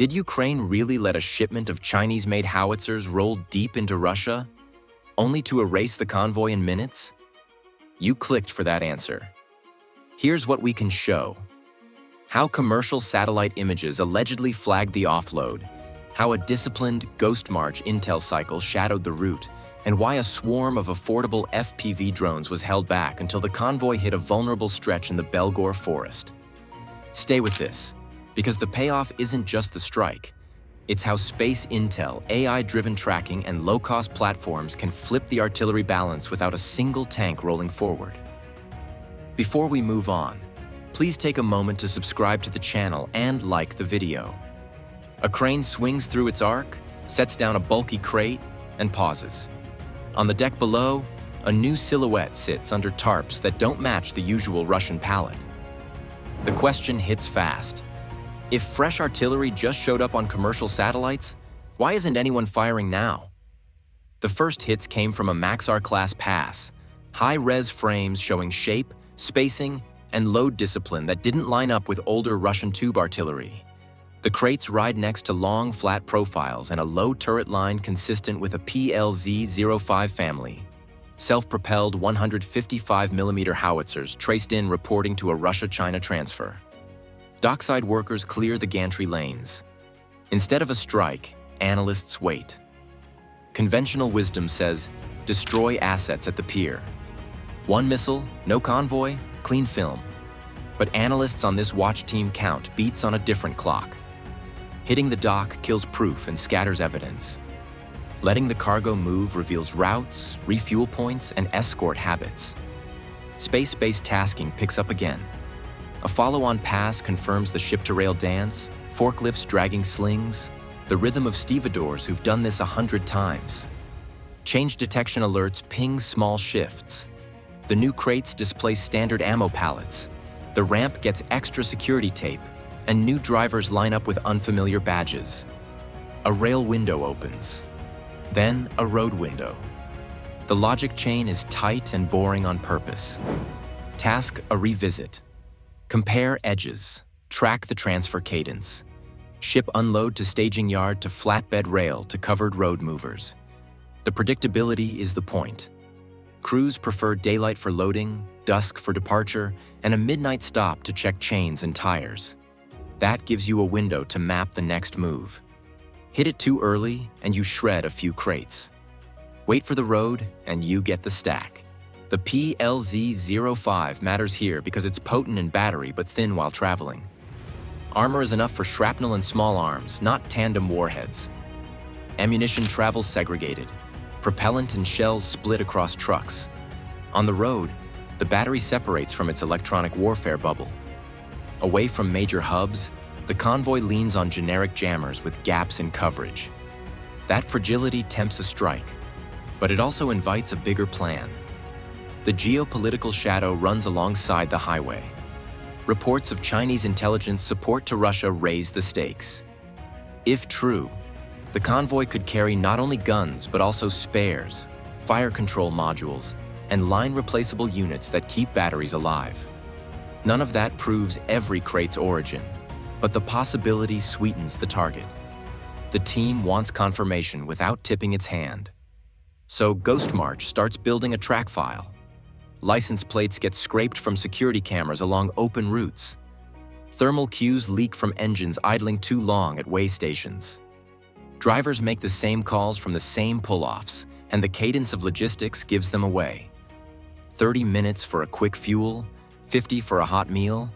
Did Ukraine really let a shipment of Chinese-made howitzers roll deep into Russia, only to erase the convoy in minutes? You clicked for that answer. Here's what we can show. How commercial satellite images allegedly flagged the offload, how a disciplined Ghost March intel cycle shadowed the route, and why a swarm of affordable FPV drones was held back until the convoy hit a vulnerable stretch in the Belgor forest. Stay with this, because the payoff isn't just the strike. It's how space intel, AI-driven tracking, and low-cost platforms can flip the artillery balance without a single tank rolling forward. Before we move on, please take a moment to subscribe to the channel and like the video. A crane swings through its arc, sets down a bulky crate, and pauses. On the deck below, a new silhouette sits under tarps that don't match the usual Russian palette. The question hits fast. If fresh artillery just showed up on commercial satellites, why isn't anyone firing now? The first hits came from a Maxar-class pass, high-res frames showing shape, spacing, and load discipline that didn't line up with older Russian tube artillery. The crates ride next to long, flat profiles and a low turret line consistent with a PLZ-05 family. Self-propelled 155mm howitzers traced in reporting to a Russia-China transfer. Dockside workers clear the gantry lanes. Instead of a strike, analysts wait. Conventional wisdom says, destroy assets at the pier. One missile, no convoy, clean film. But analysts on this watch team count beats on a different clock. Hitting the dock kills proof and scatters evidence. Letting the cargo move reveals routes, refuel points, and escort habits. Space-based tasking picks up again. A follow-on pass confirms the ship-to-rail dance, forklifts dragging slings, the rhythm of stevedores who've done this 100 times. Change detection alerts ping small shifts. The new crates display standard ammo pallets. The ramp gets extra security tape, and new drivers line up with unfamiliar badges. A rail window opens. Then a road window. The logic chain is tight and boring on purpose. Task a revisit. Compare edges. Track the transfer cadence. Ship unload to staging yard to flatbed rail to covered road movers. The predictability is the point. Crews prefer daylight for loading, dusk for departure, and a midnight stop to check chains and tires. That gives you a window to map the next move. Hit it too early, and you shred a few crates. Wait for the road, and you get the stack. The PLZ-05 matters here because it's potent in battery but thin while traveling. Armor is enough for shrapnel and small arms, not tandem warheads. Ammunition travels segregated. Propellant and shells split across trucks. On the road, the battery separates from its electronic warfare bubble. Away from major hubs, the convoy leans on generic jammers with gaps in coverage. That fragility tempts a strike, but it also invites a bigger plan. The geopolitical shadow runs alongside the highway. Reports of Chinese intelligence support to Russia raise the stakes. If true, the convoy could carry not only guns but also spares, fire control modules, and line-replaceable units that keep batteries alive. None of that proves every crate's origin, but the possibility sweetens the target. The team wants confirmation without tipping its hand. So Ghost March starts building a track file. License plates get scraped from security cameras along open routes. Thermal cues leak from engines idling too long at way stations. Drivers make the same calls from the same pull-offs, and the cadence of logistics gives them away. 30 minutes for a quick fuel, 50 for a hot meal,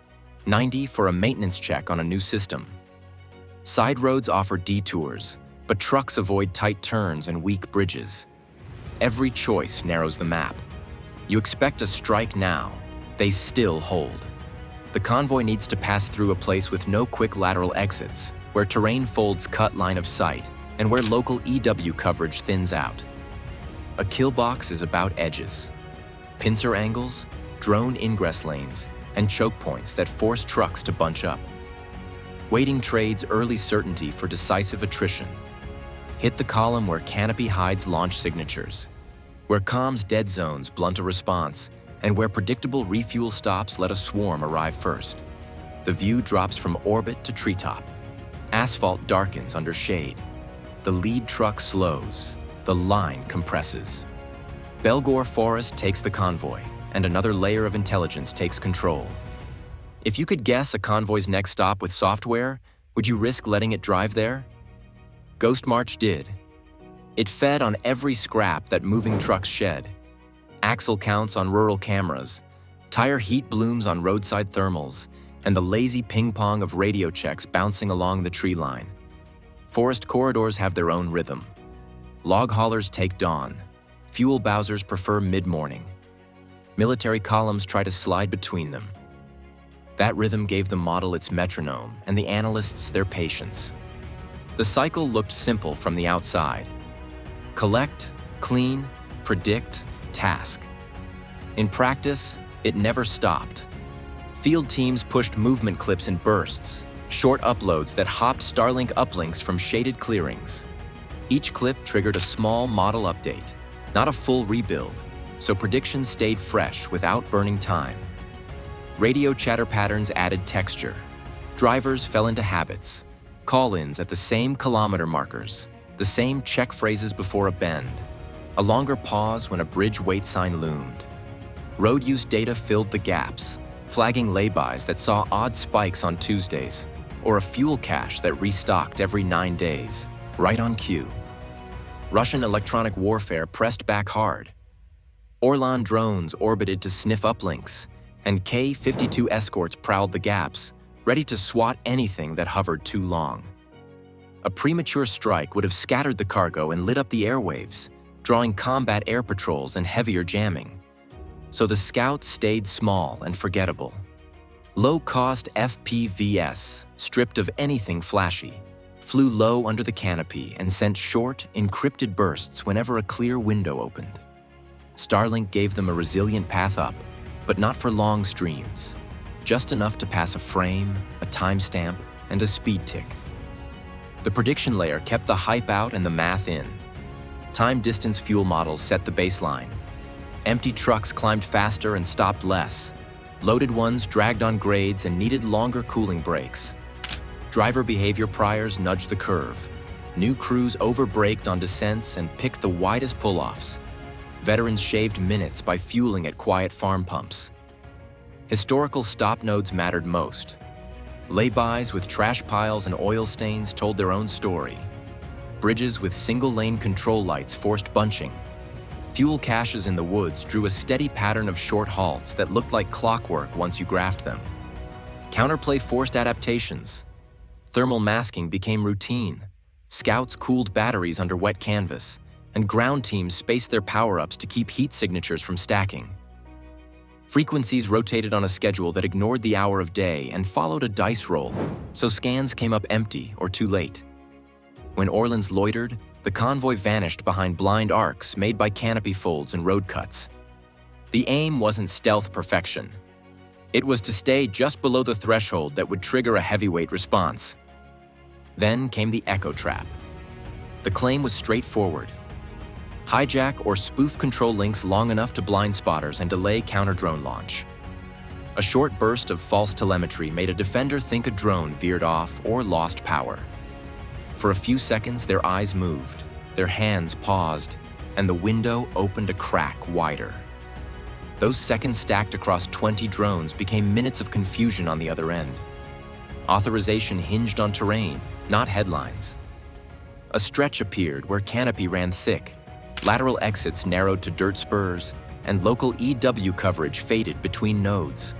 90 for a maintenance check on a new system. Side roads offer detours, but trucks avoid tight turns and weak bridges. Every choice narrows the map. You expect a strike now, they still hold. The convoy needs to pass through a place with no quick lateral exits, where terrain folds cut line of sight, and where local EW coverage thins out. A kill box is about edges. Pincer angles, drone ingress lanes, and choke points that force trucks to bunch up. Waiting trades early certainty for decisive attrition. Hit the column where canopy hides launch signatures, where comms dead zones blunt a response, and where predictable refuel stops let a swarm arrive first. The view drops from orbit to treetop. Asphalt darkens under shade. The lead truck slows. The line compresses. Belgor Forest takes the convoy, and another layer of intelligence takes control. If you could guess a convoy's next stop with software, would you risk letting it drive there? Ghost March did. It fed on every scrap that moving trucks shed. Axle counts on rural cameras, tire heat blooms on roadside thermals, and the lazy ping-pong of radio checks bouncing along the tree line. Forest corridors have their own rhythm. Log haulers take dawn. Fuel bowsers prefer mid-morning. Military columns try to slide between them. That rhythm gave the model its metronome and the analysts their patience. The cycle looked simple from the outside. Collect, clean, predict, task. In practice, it never stopped. Field teams pushed movement clips in bursts, short uploads that hopped Starlink uplinks from shaded clearings. Each clip triggered a small model update, not a full rebuild, so predictions stayed fresh without burning time. Radio chatter patterns added texture. Drivers fell into habits. Call-ins at the same kilometer markers, the same check phrases before a bend, a longer pause when a bridge wait sign loomed. Road use data filled the gaps, flagging laybys that saw odd spikes on Tuesdays, or a fuel cache that restocked every 9 days, right on cue. Russian electronic warfare pressed back hard. Orlan drones orbited to sniff uplinks, and K-52 escorts prowled the gaps, ready to swat anything that hovered too long. A premature strike would have scattered the cargo and lit up the airwaves, drawing combat air patrols and heavier jamming. So the Scouts stayed small and forgettable. Low-cost FPVs, stripped of anything flashy, flew low under the canopy and sent short, encrypted bursts whenever a clear window opened. Starlink gave them a resilient path up, but not for long streams, just enough to pass a frame, a timestamp, and a speed tick. The prediction layer kept the hype out and the math in. Time-distance fuel models set the baseline. Empty trucks climbed faster and stopped less. Loaded ones dragged on grades and needed longer cooling breaks. Driver behavior priors nudged the curve. New crews overbraked on descents and picked the widest pull-offs. Veterans shaved minutes by fueling at quiet farm pumps. Historical stop nodes mattered most. Laybys with trash piles and oil stains told their own story. Bridges with single-lane control lights forced bunching. Fuel caches in the woods drew a steady pattern of short halts that looked like clockwork once you graphed them. Counterplay forced adaptations. Thermal masking became routine. Scouts cooled batteries under wet canvas, and ground teams spaced their power-ups to keep heat signatures from stacking. Frequencies rotated on a schedule that ignored the hour of day and followed a dice roll, so scans came up empty or too late. When Orleans loitered, the convoy vanished behind blind arcs made by canopy folds and road cuts. The aim wasn't stealth perfection. It was to stay just below the threshold that would trigger a heavyweight response. Then came the echo trap. The claim was straightforward. Hijack or spoof control links long enough to blind spotters and delay counter-drone launch. A short burst of false telemetry made a defender think a drone veered off or lost power. For a few seconds, their eyes moved, their hands paused, and the window opened a crack wider. Those seconds stacked across 20 drones became minutes of confusion on the other end. Authorization hinged on terrain, not headlines. A stretch appeared where canopy ran thick, lateral exits narrowed to dirt spurs, and local EW coverage faded between nodes.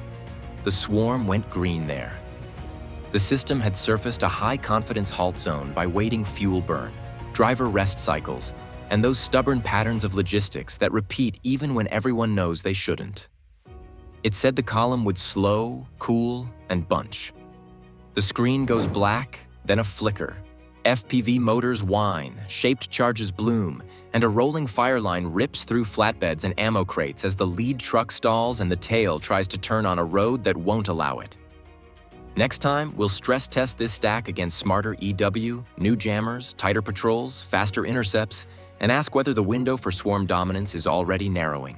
The swarm went green there. The system had surfaced a high-confidence halt zone by waiting fuel burn, driver rest cycles, and those stubborn patterns of logistics that repeat even when everyone knows they shouldn't. It said the column would slow, cool, and bunch. The screen goes black, then a flicker. FPV motors whine, shaped charges bloom, and a rolling fire line rips through flatbeds and ammo crates as the lead truck stalls and the tail tries to turn on a road that won't allow it. Next time, we'll stress test this stack against smarter EW, new jammers, tighter patrols, faster intercepts, and ask whether the window for swarm dominance is already narrowing.